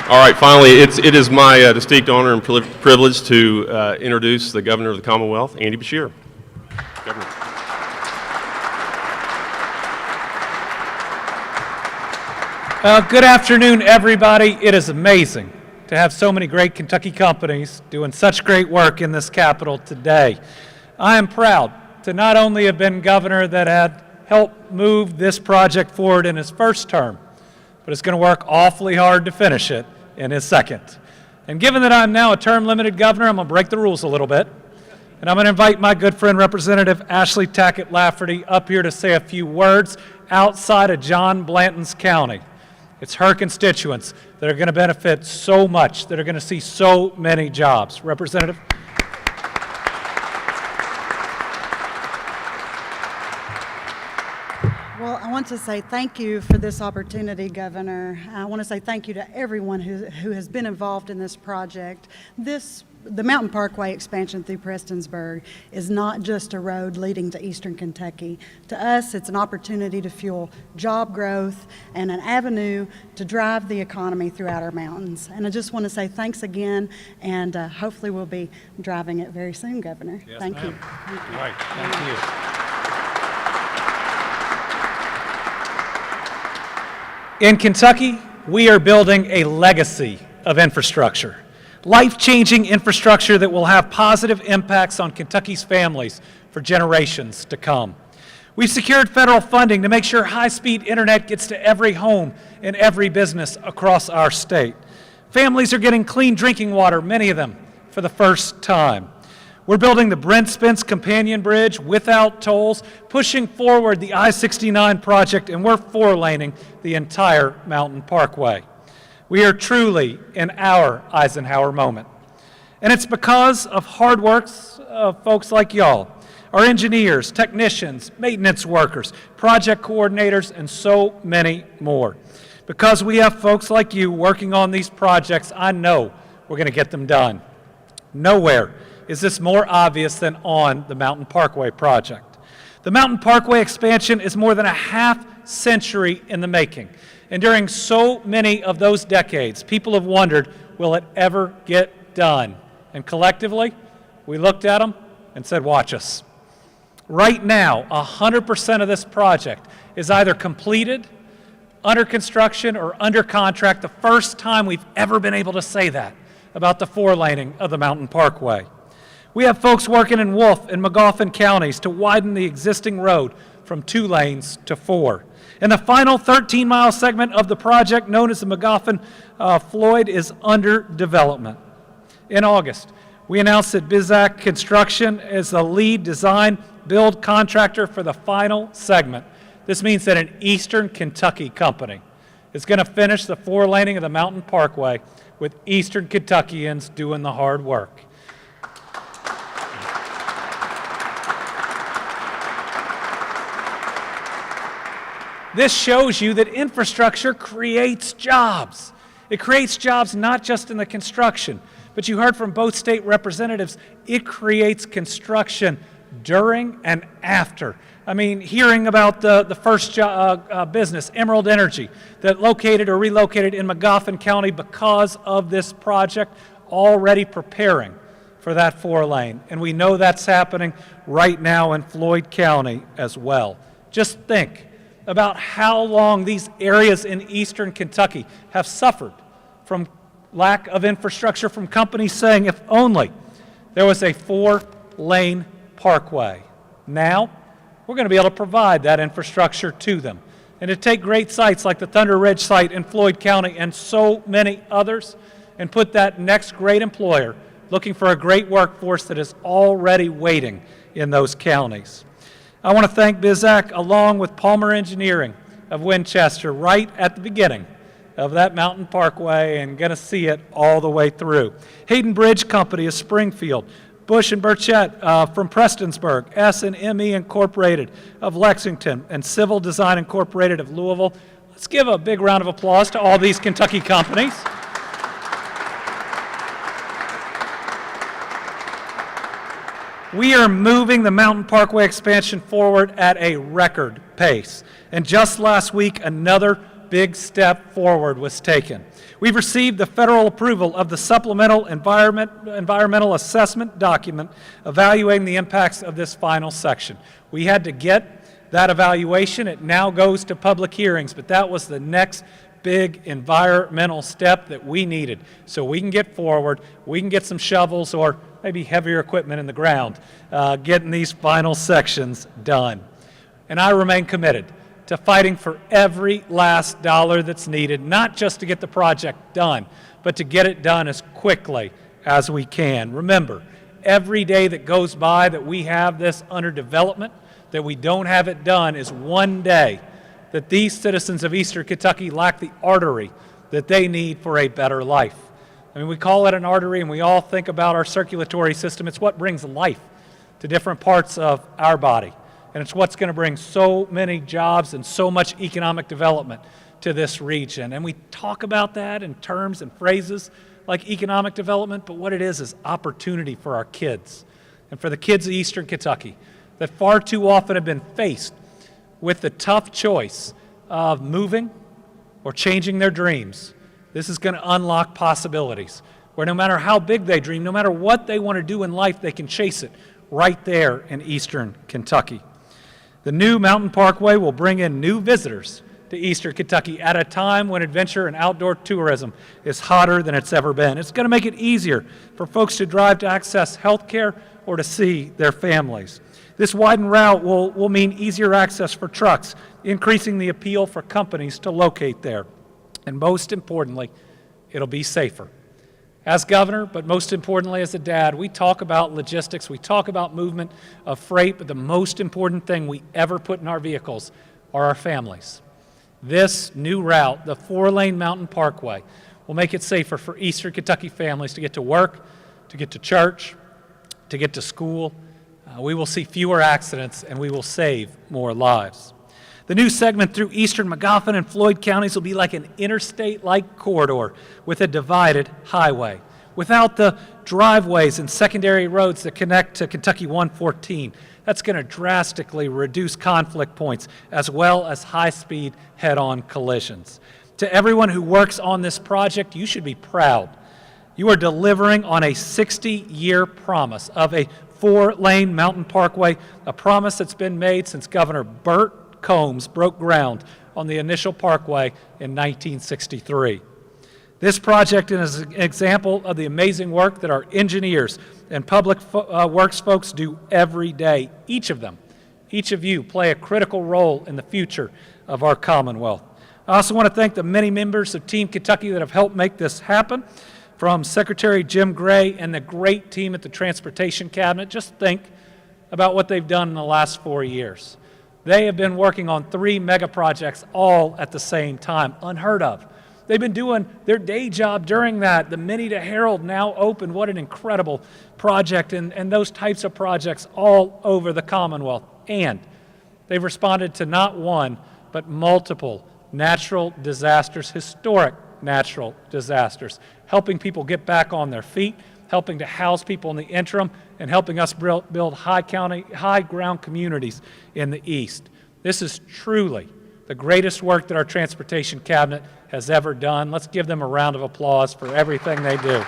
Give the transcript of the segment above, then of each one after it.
All right, finally, it is my distinct honor and privilege to introduce the Governor of the Commonwealth, Andy Beshear. Governor. Good afternoon, everybody. It is amazing to have so many great Kentucky companies doing such great work in this capital today. I am proud to not only have been governor that had helped move this project forward in his first term, but is going to work awfully hard to finish it in his second. And given that I'm now a term-limited governor, I'm going to break the rules a little bit. And I'm going to invite my good friend, Representative Ashley Tackett Lafferty, up here to say a few words outside of John Blanton's county. It's her constituents that are going to benefit so much, that are going to see so many jobs. Representative? Well, I want to say thank you for this opportunity, Governor. I want to say thank you to everyone who has been involved in this project. The Mountain Parkway expansion through Prestonsburg is not just a road leading to eastern Kentucky. To us, it's an opportunity to fuel job growth and an avenue to drive the economy throughout our mountains. And I just want to say thanks again, and hopefully we'll be driving it very soon, Governor. Yes, thank you. All right, thank you. In Kentucky, we are building a legacy of infrastructure. Life-changing infrastructure that will have positive impacts on Kentucky's families for generations to come. We've secured federal funding to make sure high-speed internet gets to every home and every business across our state. Families are getting clean drinking water, many of them, for the first time. We're building the Brent Spence Companion Bridge without tolls, pushing forward the I-69 project, and we're four-laning the entire Mountain Parkway. We are truly in our Eisenhower moment. And it's because of hard work of folks like y'all, our engineers, technicians, maintenance workers, project coordinators, and so many more. Because we have folks like you working on these projects, I know we're going to get them done. Nowhere is this more obvious than on the Mountain Parkway project. The Mountain Parkway expansion is more than a half-century in the making. And during so many of those decades, people have wondered, will it ever get done? And collectively, we looked at them and said, watch us. Right now, 100% of this project is either completed, under construction, or under contract, the first time we've ever been able to say that about the four-laning of the Mountain Parkway. We have folks working in Wolfe and Magoffin counties to widen the existing road from 2 lanes to 4. And the final 13-mile segment of the project, known as the Magoffin-Floyd, is under development. In August, we announced that Bizak Construction is the lead design build contractor for the final segment. This means that an eastern Kentucky company is going to finish the four-laning of the Mountain Parkway with eastern Kentuckians doing the hard work. This shows you that infrastructure creates jobs. It creates jobs not just in the construction, but you heard from both state representatives, it creates construction during and after. I mean, hearing about the first business, Emerald Energy, that located or relocated in Magoffin County because of this project, already preparing for that 4-lane. And we know that's happening right now in Floyd County as well. Just think about how long these areas in eastern Kentucky have suffered from lack of infrastructure, from companies saying, if only there was a 4-lane parkway. Now, we're going to be able to provide that infrastructure to them. And to take great sites like the Thunder Ridge site in Floyd County and so many others, and put that next great employer looking for a great workforce that is already waiting in those counties. I want to thank Bizak along with Palmer Engineering of Winchester right at the beginning of that Mountain Parkway, and going to see it all the way through. Hayden Bridge Company of Springfield, Bush and Burchett from Prestonsburg, S&ME Incorporated of Lexington, and Civil Design Incorporated of Louisville. Let's give a big round of applause to all these Kentucky companies. We are moving the Mountain Parkway expansion forward at a record pace. And just last week, another big step forward was taken. We've received the federal approval of the supplemental environmental assessment document evaluating the impacts of this final section. We had to get that evaluation. It now goes to public hearings, but that was the next big environmental step that we needed so we can get forward, we can get some shovels or maybe heavier equipment in the ground, getting these final sections done. And I remain committed to fighting for every last dollar that's needed, not just to get the project done, but to get it done as quickly as we can. Remember, every day that goes by that we have this under development, that we don't have it done, is one day that these citizens of Eastern Kentucky lack the artery that they need for a better life. I mean, we call it an artery, and we all think about our circulatory system. It's what brings life to different parts of our body. And it's what's going to bring so many jobs and so much economic development to this region. And we talk about that in terms and phrases like economic development, but what it is opportunity for our kids and for the kids of Eastern Kentucky that far too often have been faced with the tough choice of moving or changing their dreams. This is going to unlock possibilities where no matter how big they dream, no matter what they want to do in life, they can chase it right there in Eastern Kentucky. The new Mountain Parkway will bring in new visitors to Eastern Kentucky at a time when adventure and outdoor tourism is hotter than it's ever been. It's going to make it easier for folks to drive to access health care or to see their families. This widened route will mean easier access for trucks, increasing the appeal for companies to locate there. And most importantly, it'll be safer. As governor, but most importantly as a dad, we talk about logistics, we talk about movement of freight, but the most important thing we ever put in our vehicles are our families. This new route, the 4-lane Mountain Parkway, will make it safer for Eastern Kentucky families to get to work, to get to church, to get to school. We will see fewer accidents and we will save more lives. The new segment through eastern Magoffin and Floyd counties will be like an interstate-like corridor with a divided highway. Without the driveways and secondary roads that connect to Kentucky 114, that's going to drastically reduce conflict points as well as high-speed head-on collisions. To everyone who works on this project, you should be proud. You are delivering on a 60-year promise of a 4-lane Mountain Parkway, a promise that's been made since Governor Burt Combs broke ground on the initial parkway in 1963. This project is an example of the amazing work that our engineers and public works folks do every day. Each of them, each of you play a critical role in the future of our Commonwealth. I also want to thank the many members of Team Kentucky that have helped make this happen, from Secretary Jim Gray and the great team at the Transportation Cabinet. Just think about what they've done in the last 4 years. They have been working on 3 mega projects all at the same time, unheard of. They've been doing their day job during that. The Minnie to Herald now open. What an incredible project, and those types of projects all over the Commonwealth. And they've responded to not one, but multiple natural disasters, historic natural disasters, helping people get back on their feet, helping to house people in the interim, and helping us build high-ground communities in the East. This is truly the greatest work that our Transportation Cabinet has ever done. Let's give them a round of applause for everything they do.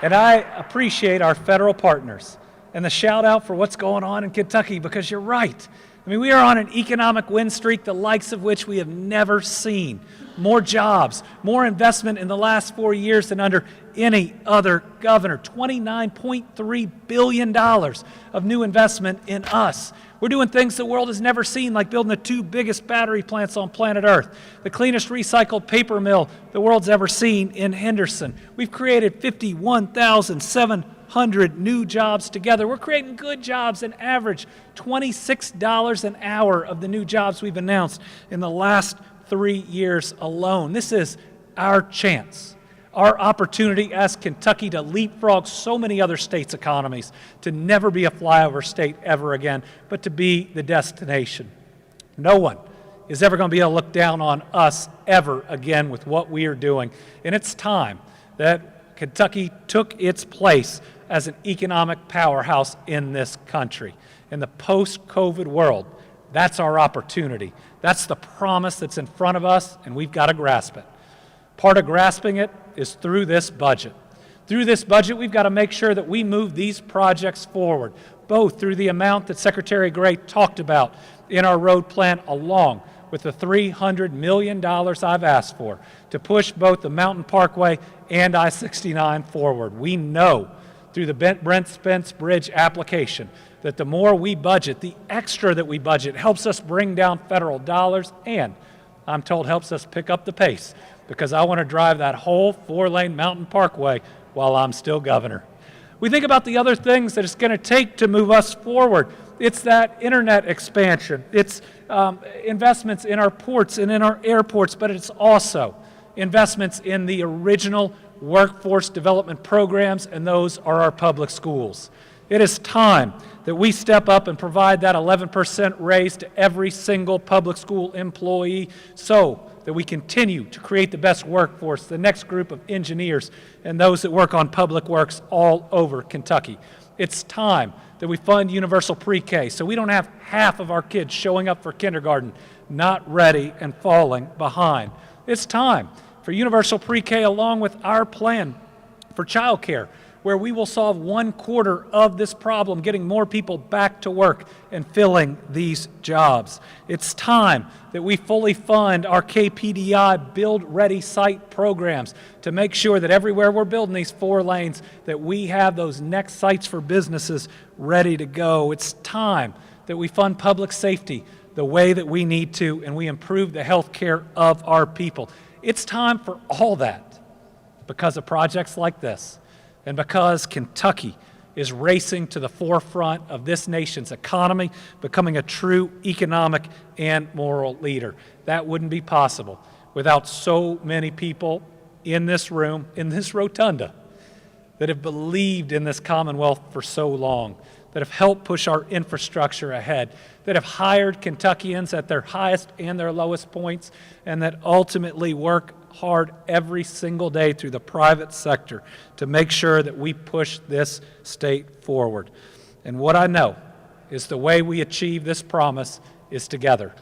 And I appreciate our federal partners and the shout out for what's going on in Kentucky, because you're right. I mean, we are on an economic win streak, the likes of which we have never seen. More jobs, more investment in the last 4 years than under any other governor. $29.3 billion of new investment in us. We're doing things the world has never seen, like building the 2 biggest battery plants on planet Earth, the cleanest recycled paper mill the world's ever seen in Henderson. We've created 51,700 new jobs together. We're creating good jobs, an average $26 an hour of the new jobs we've announced in the last 3 years alone. This is our chance, our opportunity as Kentucky to leapfrog so many other states' economies, to never be a flyover state ever again, but to be the destination. No one is ever going to be able to look down on us ever again with what we are doing. And it's time that Kentucky took its place as an economic powerhouse in this country. In the post-COVID world, that's our opportunity. That's the promise that's in front of us, and we've got to grasp it. Part of grasping it is through this budget. Through this budget, we've got to make sure that we move these projects forward, both through the amount that Secretary Gray talked about in our road plan, along with the $300 million I've asked for to push both the Mountain Parkway and I-69 forward. We know through the Brent Spence Bridge application that the more we budget, the extra that we budget helps us bring down federal dollars and, I'm told, helps us pick up the pace, because I want to drive that whole 4-lane Mountain Parkway while I'm still governor. We think about the other things that it's going to take to move us forward. It's that internet expansion. It's investments in our ports and in our airports, but it's also investments in the original workforce development programs, and those are our public schools. It is time that we step up and provide that 11% raise to every single public school employee so that we continue to create the best workforce, the next group of engineers and those that work on public works all over Kentucky. It's time that we fund universal pre-K so we don't have half of our kids showing up for kindergarten not ready and falling behind. It's time for universal pre-K along with our plan for child care, where we will solve 1/4 of this problem, getting more people back to work and filling these jobs. It's time that we fully fund our KPDI Build Ready site programs to make sure that everywhere we're building these 4 lanes, that we have those next sites for businesses ready to go. It's time that we fund public safety the way that we need to, and we improve the health care of our people. It's time for all that because of projects like this. And because Kentucky is racing to the forefront of this nation's economy, becoming a true economic and moral leader. That wouldn't be possible without so many people in this room, in this rotunda, that have believed in this Commonwealth for so long, that have helped push our infrastructure ahead, that have hired Kentuckians at their highest and their lowest points, and that ultimately work hard every single day through the private sector to make sure that we push this state forward. And what I know is the way we achieve this promise is together,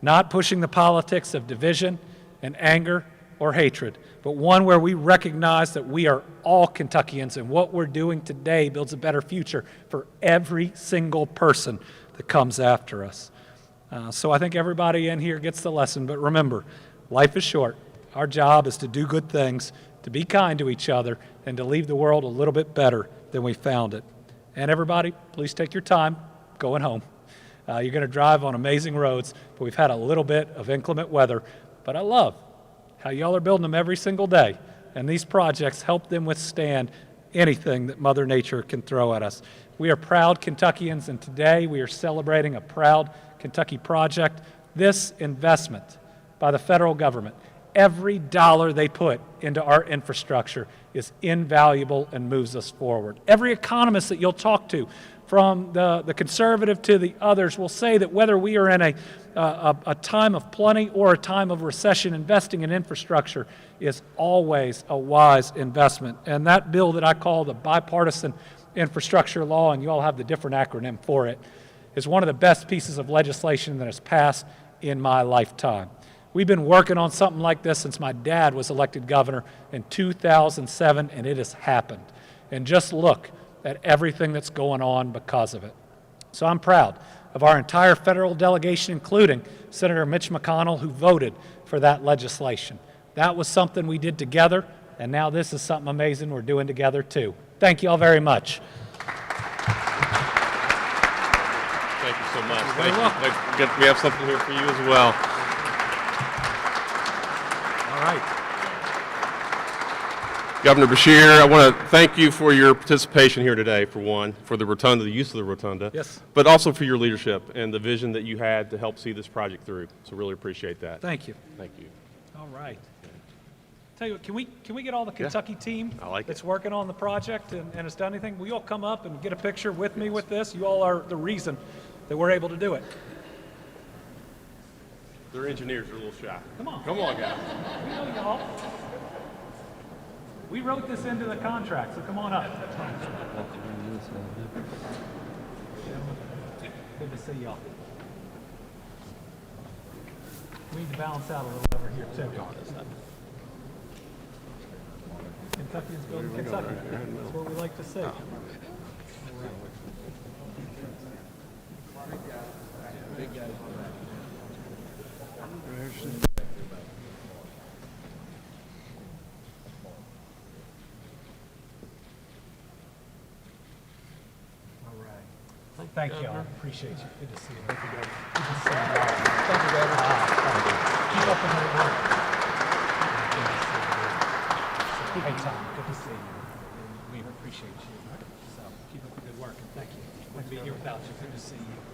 not pushing the politics of division and anger or hatred, but one where we recognize that we are all Kentuckians and what we're doing today builds a better future for every single person that comes after us. So I think everybody in here gets the lesson, but remember, life is short. Our job is to do good things, to be kind to each other, and to leave the world a little bit better than we found it. And everybody, please take your time going home. You're going to drive on amazing roads, but we've had a little bit of inclement weather. But I love how y'all are building them every single day, and these projects help them withstand anything that Mother Nature can throw at us. We are proud Kentuckians, and today we are celebrating a proud Kentucky project. This investment by the federal government, every dollar they put into our infrastructure is invaluable and moves us forward. Every economist that you'll talk to, from the conservative to the others, will say that whether we are in a time of plenty or a time of recession, investing in infrastructure is always a wise investment. And that bill that I call the bipartisan infrastructure law, and you all have the different acronym for it, is one of the best pieces of legislation that has passed in my lifetime. We've been working on something like this since my dad was elected governor in 2007, and it has happened. And just look at everything that's going on because of it. So I'm proud of our entire federal delegation, including Senator Mitch McConnell, who voted for that legislation. That was something we did together, and now this is something amazing we're doing together too. Thank you all very much. Thank you so much. Thank you. We have something here for you as well. All right. Governor Beshear, I want to thank you for your participation here today, for one, for the rotunda, the use of the rotunda, Yes. but also for your leadership and the vision that you had to help see this project through. So really appreciate that. Thank you. Thank you. All right. Tell you what, can we get all the Kentucky team I like it. that's working on the project and has done anything? Will you all come up and get a picture with me with this? You all are the reason that we're able to do it. Their engineers are a little shy. Come on, guys. We know y'all. We wrote this into the contract, so come on up. Good to see y'all. We need to balance out a little over here, too. Kentucky is building Kentucky. That's what we like to see. All right. Thank you all. Appreciate you. Good to see you. Good to see you all. Thank you, Governor. Keep up the good work. Good to see you. Hey, Tom. Good to see you. We appreciate you. So keep up the good work and thank you. Wouldn't be here without you. Good to see you.